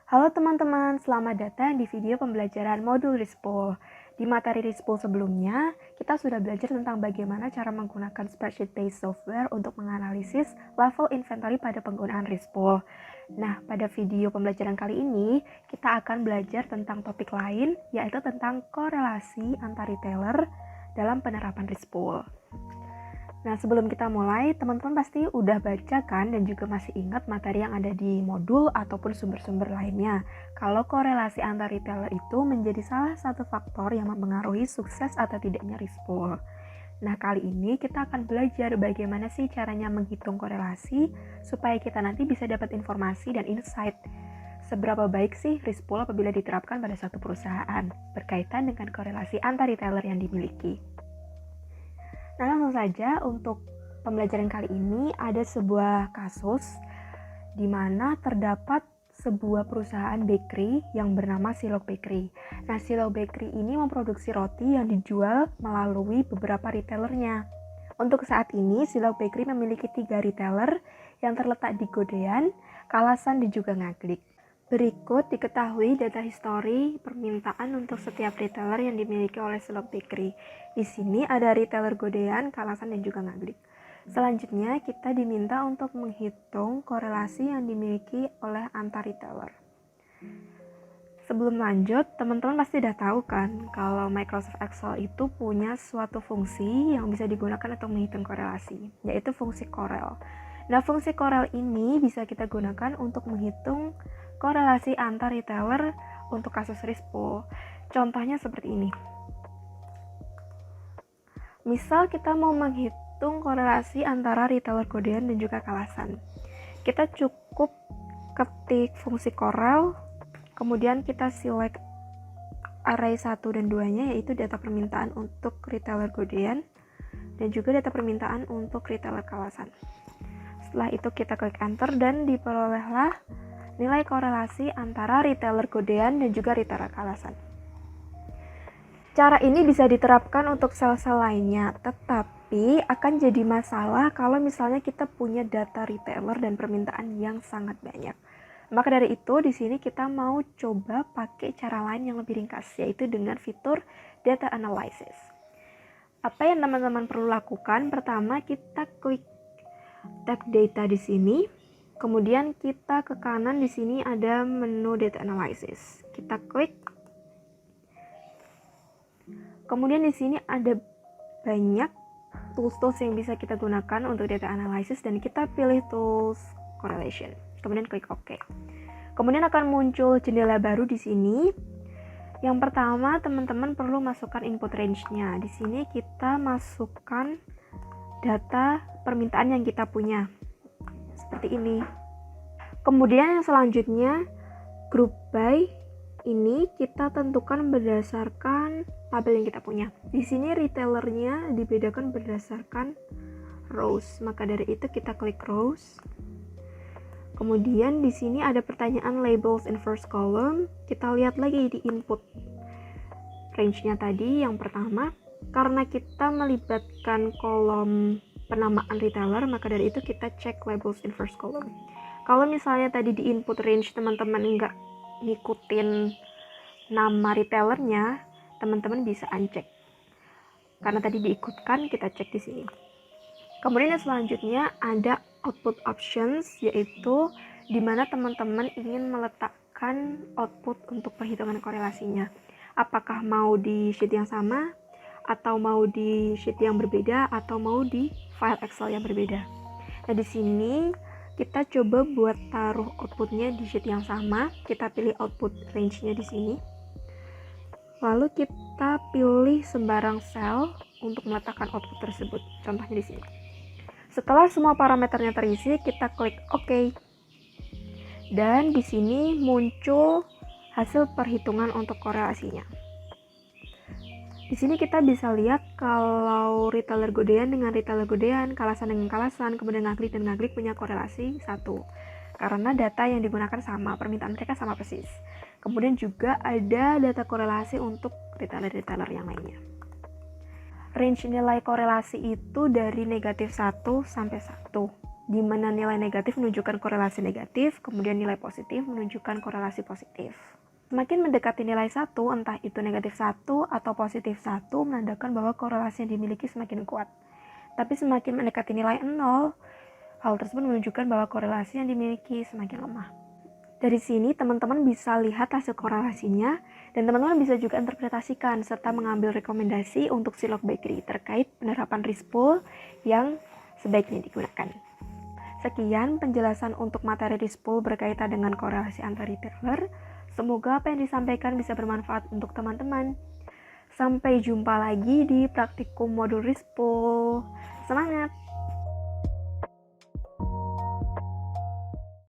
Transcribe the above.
Halo teman-teman, selamat datang di video pembelajaran modul Rispol. Di materi Rispol sebelumnya, kita sudah belajar tentang bagaimana cara menggunakan spreadsheet-based software untuk menganalisis level inventory pada penggunaan Rispol. Nah, pada video pembelajaran kali ini, kita akan belajar tentang topik lain, yaitu tentang korelasi antar retailer dalam penerapan Rispol. Nah, sebelum kita mulai, teman-teman pasti udah baca kan dan juga masih ingat materi yang ada di modul ataupun sumber-sumber lainnya. Kalau korelasi antar retailer itu menjadi salah satu faktor yang mempengaruhi sukses atau tidaknya Rispol. Nah, kali ini kita akan belajar bagaimana sih caranya menghitung korelasi supaya kita nanti bisa dapat informasi dan insight. Seberapa baik sih Rispol apabila diterapkan pada satu perusahaan berkaitan dengan korelasi antar retailer yang dimiliki. Nah, langsung saja untuk pembelajaran kali ini ada sebuah kasus di mana terdapat sebuah perusahaan bakery yang bernama Silog Bakery. Nah, Silog Bakery ini memproduksi roti yang dijual melalui beberapa retailernya. Untuk saat ini, Silog Bakery memiliki 3 retailer yang terletak di Godean, Kalasan, dan juga Ngaglik. Berikut diketahui data histori permintaan untuk setiap retailer yang dimiliki oleh Silog Bakery. Di sini ada retailer Godean, Kalasan, dan juga Ngaglik. Selanjutnya kita diminta untuk menghitung korelasi yang dimiliki oleh antar retailer. Sebelum lanjut, teman-teman pasti udah tahu kan kalau Microsoft Excel itu punya suatu fungsi yang bisa digunakan untuk menghitung korelasi, yaitu fungsi Corel. Nah, fungsi Corel ini bisa kita gunakan untuk menghitung korelasi antar retailer untuk kasus Rispol. Contohnya seperti ini. Misal kita mau menghitung korelasi antara retailer Godean dan juga Kalasan. Kita cukup ketik fungsi Corel, kemudian kita select array 1 dan 2-nya, yaitu data permintaan untuk retailer Godean dan juga data permintaan untuk retailer Kalasan. Setelah itu kita klik enter dan diperolehlah nilai korelasi antara retailer Godean dan juga retailer Kalasan. Cara ini bisa diterapkan untuk sel-sel lainnya, tetapi akan jadi masalah kalau misalnya kita punya data retailer dan permintaan yang sangat banyak. Maka dari itu, di sini kita mau coba pakai cara lain yang lebih ringkas, yaitu dengan fitur data analysis. Apa yang teman-teman perlu lakukan? Pertama, kita klik tab data di sini. Kemudian kita ke kanan di sini ada menu data analysis. Kita klik. Kemudian di sini ada banyak tools-tools yang bisa kita gunakan untuk data analysis dan kita pilih tools correlation. Kemudian klik OK. Kemudian akan muncul jendela baru di sini. Yang pertama, teman-teman perlu masukkan input range-nya. Di sini kita masukkan data permintaan yang kita punya. Seperti ini. Kemudian yang selanjutnya, group by ini kita tentukan berdasarkan tabel yang kita punya. Di sini retailernya dibedakan berdasarkan rows. Maka dari itu kita klik rows. Kemudian di sini ada pertanyaan labels in first column. Kita lihat lagi di input range-nya tadi yang pertama. Karena kita melibatkan kolom penamaan retailer, maka dari itu kita cek labels in first column. Kalau misalnya tadi di input range teman-teman nggak ngikutin nama retailernya, teman-teman bisa uncheck. Karena tadi diikutkan, kita cek di sini. Kemudian yang selanjutnya ada output options, yaitu di mana teman-teman ingin meletakkan output untuk perhitungan korelasinya. Apakah mau di sheet yang sama, atau mau di sheet yang berbeda, atau mau di file Excel yang berbeda. Nah, di sini kita coba buat taruh outputnya di sheet yang sama. Kita pilih output range-nya di sini. Lalu kita pilih sembarang sel untuk meletakkan output tersebut. Contohnya di sini. Setelah semua parameternya terisi, kita klik OK. Dan di sini muncul hasil perhitungan untuk korelasinya. Di sini kita bisa lihat kalau retailer Godean dengan retailer Godean, Kalasan dengan Kalasan, kemudian Ngaglik dan Ngaglik punya korelasi 1. Karena data yang digunakan sama, permintaan mereka sama persis. Kemudian juga ada data korelasi untuk retailer-retailer yang lainnya. Range nilai korelasi itu dari -1 sampai 1. di mana nilai negatif menunjukkan korelasi negatif, kemudian nilai positif menunjukkan korelasi positif. Semakin mendekati nilai 1, entah itu negatif 1 atau positif 1, menandakan bahwa korelasi yang dimiliki semakin kuat. Tapi semakin mendekati nilai 0, hal tersebut menunjukkan bahwa korelasi yang dimiliki semakin lemah. Dari sini, teman-teman bisa lihat hasil korelasinya, dan teman-teman bisa juga interpretasikan serta mengambil rekomendasi untuk si Log-Bakery terkait penerapan RISC-pool yang sebaiknya digunakan. Sekian penjelasan untuk materi RISC-pool berkaitan dengan korelasi antar retailer. Semoga apa yang disampaikan bisa bermanfaat untuk teman-teman. Sampai jumpa lagi di praktikum modul RISC-pool. Semangat!